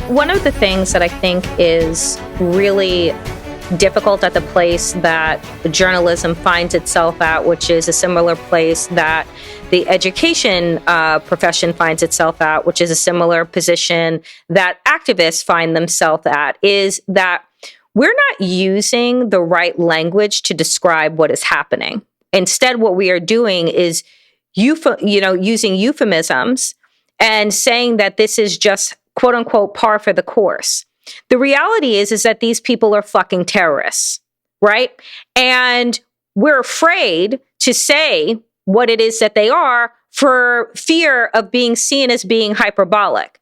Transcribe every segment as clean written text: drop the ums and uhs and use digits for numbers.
One of the things that I think is really difficult at the place that journalism finds itself at, which is a similar place that the education profession finds itself at, which is a similar position that activists find themselves at, is that we're not using the right language to describe what is happening. Instead, what we are doing is using euphemisms and saying that this is just quote unquote par for the course. The reality is that these people are fucking terrorists, right? And we're afraid to say what it is that they are for fear of being seen as being hyperbolic.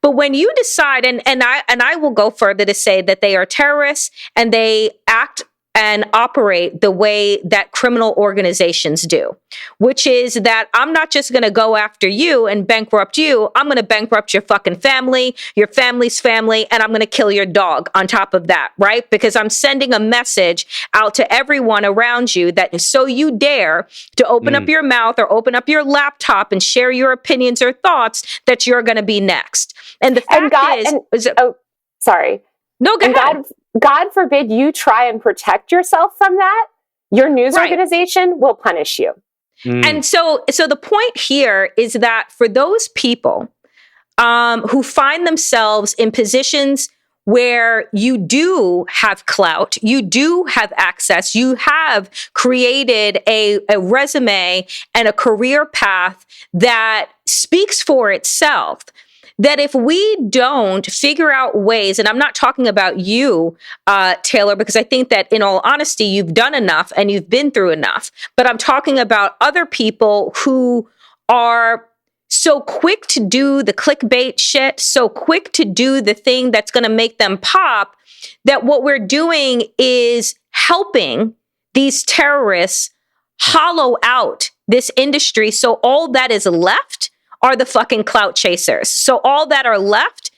But when you decide, and I will go further to say that they are terrorists and they act and operate the way that criminal organizations do, which is that I'm not just going to go after you and bankrupt you. I'm going to bankrupt your fucking family, your family's family, and I'm going to kill your dog on top of that, right? Because I'm sending a message out to everyone around you that so you dare to open up your mouth or open up your laptop and share your opinions or thoughts that you're going to be next. And the fact sorry. No, go ahead. God forbid you try and protect yourself from that. Your news organization will punish you. And so the point here is that for those people who find themselves in positions where you do have clout, you do have access, you have created a resume and a career path that speaks for itself, that if we don't figure out ways, and I'm not talking about you, Taylor, because I think that in all honesty, you've done enough and you've been through enough, but I'm talking about other people who are so quick to do the clickbait shit, so quick to do the thing that's going to make them pop, that what we're doing is helping these terrorists hollow out this industry. So all that is left are the fucking clout chasers. So all that are left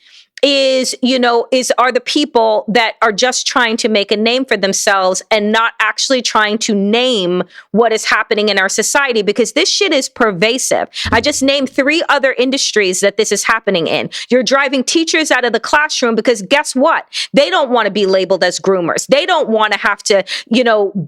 are the people that are just trying to make a name for themselves and not actually trying to name what is happening in our society, because this shit is pervasive. I just named 3 other industries that this is happening in. You're driving teachers out of the classroom because guess what? They don't want to be labeled as groomers. They don't want to have to,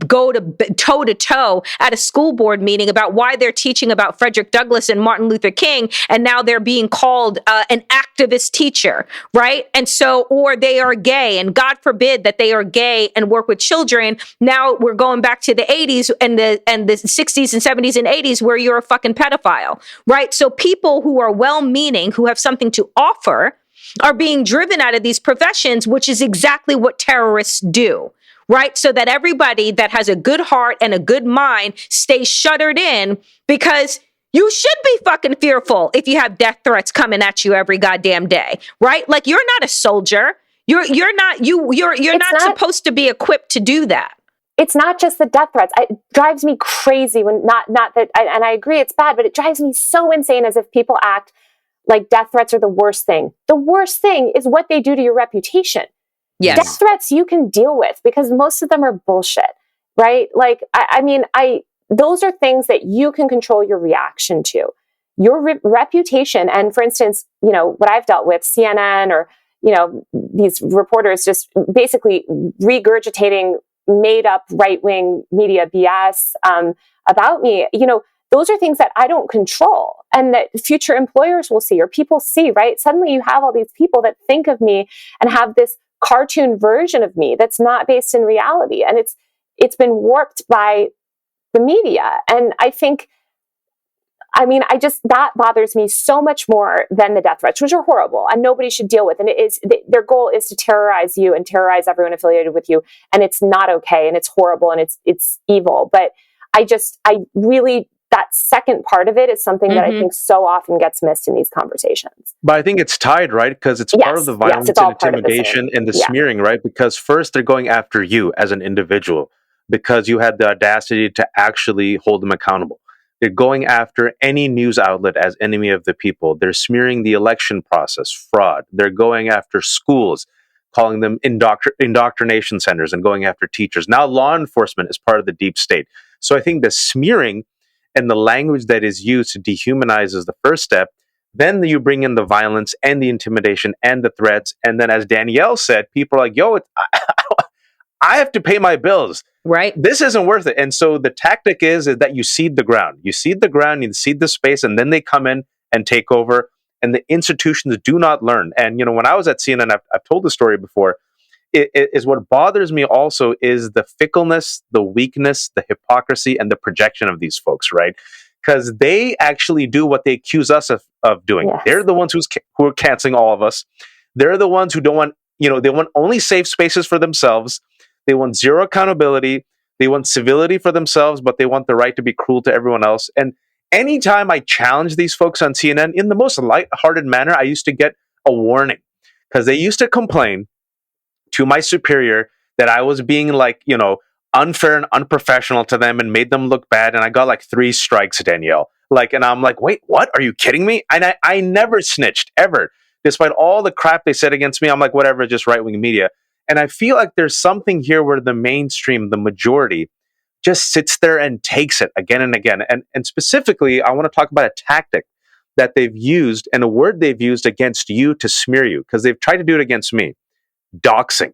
go to toe to toe at a school board meeting about why they're teaching about Frederick Douglass and Martin Luther King, and now they're being called an activist teacher. Right? And so, or they are gay, and God forbid that they are gay and work with children. Now we're going back to the 80s and the 60s and 70s and 80s where you're a fucking pedophile, right? So people who are well-meaning, who have something to offer, are being driven out of these professions, which is exactly what terrorists do. Right? So that everybody that has a good heart and a good mind stays shuttered in, because you should be fucking fearful if you have death threats coming at you every goddamn day, right? Like, you're not a soldier. You're not supposed to be equipped to do that. It's not just the death threats. It drives me crazy when not that, and I agree it's bad, but it drives me so insane as if people act like death threats are the worst thing. The worst thing is what they do to your reputation. Yes. Death threats you can deal with because most of them are bullshit, right? Like, those are things that you can control your reaction to. Your reputation, and for instance, what I've dealt with, CNN or, these reporters just basically regurgitating made up right-wing media BS about me, those are things that I don't control and that future employers will see or people see, right? Suddenly you have all these people that think of me and have this cartoon version of me that's not based in reality. And it's been warped by the media. And I think, that bothers me so much more than the death threats, which are horrible and nobody should deal with. And their goal is to terrorize you and terrorize everyone affiliated with you. And it's not okay. And it's horrible and it's evil. But that second part of it is something that I think so often gets missed in these conversations. But I think it's tied, right? Because it's part of the violence and intimidation and the smearing, right? Because first they're going after you as an individual, because you had the audacity to actually hold them accountable. They're going after any news outlet as enemy of the people. They're smearing the election process, fraud. They're going after schools, calling them indoctrination centers, and going after teachers. Now law enforcement is part of the deep state. So I think the smearing and the language that is used to dehumanize is the first step. Then you bring in the violence and the intimidation and the threats. And then, as Danielle said, people are like, yo, I have to pay my bills. Right. This isn't worth it. And so the tactic is that you seed the ground. You seed the ground, you seed the space, and then they come in and take over. And the institutions do not learn. And, when I was at CNN, I've told the story before, it is what bothers me also is the fickleness, the weakness, the hypocrisy, and the projection of these folks, right? Because they actually do what they accuse us of doing. Yes. They're the ones who are canceling all of us. They're the ones who don't want, they want only safe spaces for themselves. They want zero accountability. They want civility for themselves, but they want the right to be cruel to everyone else. And anytime I challenge these folks on CNN in the most lighthearted manner, I used to get a warning because they used to complain to my superior that I was being unfair and unprofessional to them and made them look bad. And I got 3 strikes, Danielle. And I'm like, wait, what? Are you kidding me? And I never snitched ever, despite all the crap they said against me. I'm like, whatever, just right-wing media. And I feel like there's something here where the mainstream, the majority, just sits there and takes it again and again. And specifically, I want to talk about a tactic that they've used and a word they've used against you to smear you, because they've tried to do it against me. Doxing.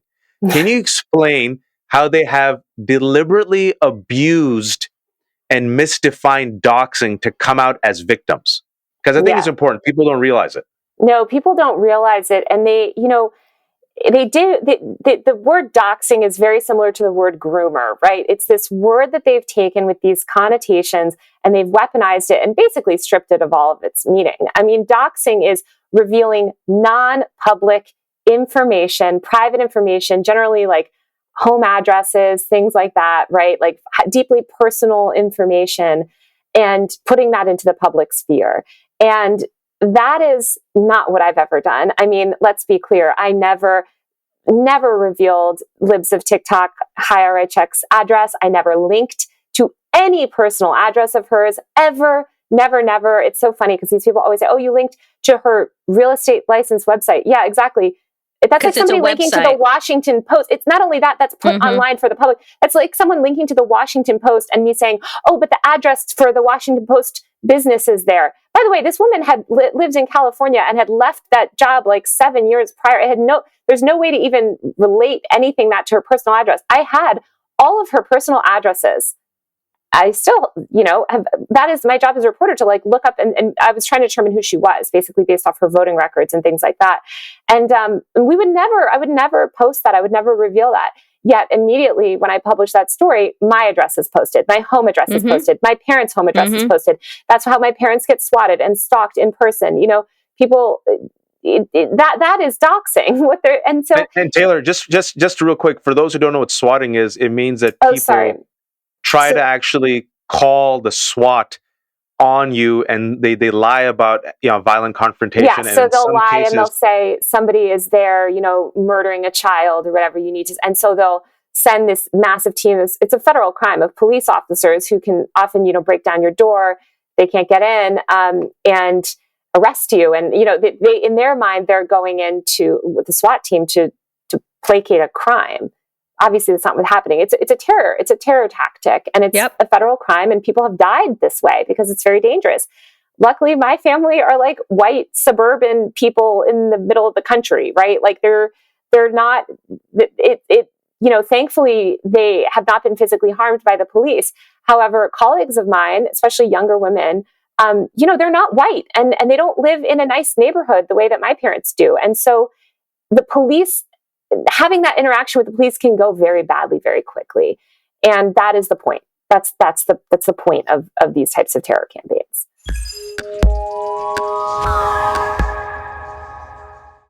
Can you explain how they have deliberately abused and misdefined doxing to come out as victims? Because I think it's important. People don't realize it. No, people don't realize it. And they do. The word doxing is very similar to the word groomer, right? It's this word that they've taken with these connotations and they've weaponized it and basically stripped it of all of its meaning. I mean, doxing is revealing non-public information, private information, generally home addresses, things like that, right? Deeply personal information and putting that into the public sphere. And that is not what I've ever done. I mean, let's be clear. I never revealed Libs of TikTok HiRHX address. I never linked to any personal address of hers ever. Never. It's so funny because these people always say, oh, you linked to her real estate license website. Yeah, exactly. That's like somebody linking to the Washington Post. It's not only that's put online for the public. That's like someone linking to the Washington Post and me saying, oh, but the address for the Washington Post business is there. By the way, this woman had lived in California and had left that job 7 years prior. There's no way to even relate anything that to her personal address. I had all of her personal addresses. I still, that is my job as a reporter to look up and I was trying to determine who she was, basically based off her voting records and things like that. And I would never post that. I would never reveal that. Yet immediately when I published that story, my address is posted, my home address is posted, my parents' home address is posted. That's how my parents get swatted and stalked in person. People, that is doxing. And Taylor, just real quick, for those who don't know what swatting is, it means that people try to actually call the SWAT on you and they lie about violent confrontation. Yeah, so they'll lie and they'll say somebody is there, murdering a child or whatever you need to, and so they'll send this massive team. It's a federal crime of police officers who can often break down your door. They can't get in and arrest you. And they in their mind they're going into with the SWAT team to placate a crime. Obviously, that's not what's happening. It's a terror tactic, and it's a federal crime, and people have died this way because it's very dangerous. Luckily, my family are white suburban people in the middle of the country, right? They're not. Thankfully, they have not been physically harmed by the police. However, colleagues of mine, especially younger women, they're not white, and they don't live in a nice neighborhood the way that my parents do, and so the police. Having that interaction with the police can go very badly, very quickly. And that is the point. That's the point of these types of terror campaigns.